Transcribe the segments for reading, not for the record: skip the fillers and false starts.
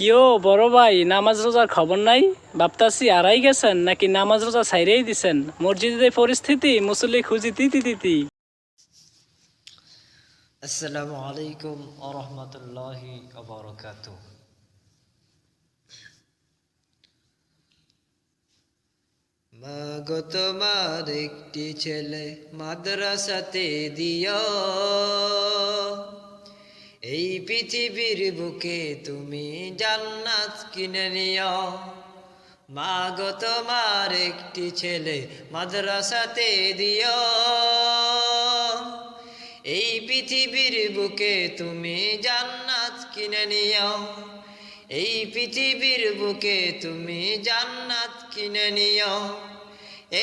কিও বড় ভাই, নামাজ রোজার খবর নাই? ভাবতাছি আড়াই গেছেন নাকি নামাজ রোজা ছাইরেই দিছেন। মসজিদের পরিস্থিতি মুসল্লি খুঁজি তিতি তিতি। আসসালামু আলাইকুম ওয়া রাহমাতুল্লাহি ওয়া বারাকাতুহু। মাগো তোমার একটি ছেলে মাদ্রাসাতে দিও, এই পৃথিবীর বুকে তুমি জান্নাত কিনে নিও। মাগো তোমার একটি ছেলে মাদ্রাসাতে দিও, এই পৃথিবীর বুকে তুমি জান্নাত কিনে নিও। এই পৃথিবীর বুকে তুমি জান্নাত কিনে নিও।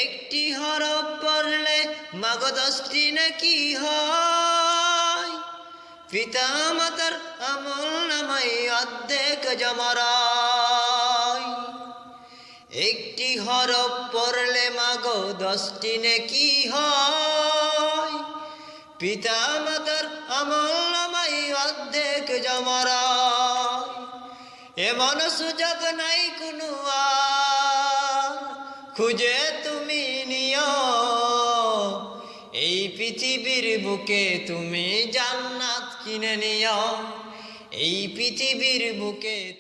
একটি হরফ পড়লে মাগো 10টি নাকি হয়, পিতা মাতার আমল নামাই অর্ধেক জমরায়। একটি হরফ পড়লে মাগো 10টি নাকি হয়, পিতা মাতার আমল নামাই অর্ধেক জমরায়। এমন সুযোগ নাই কোনো আর, খুঁজে তুমি নিও। এই পৃথিবীর বুকে তুমি জান্নাত কিনে নিও। এই পৃথিবীর বুকে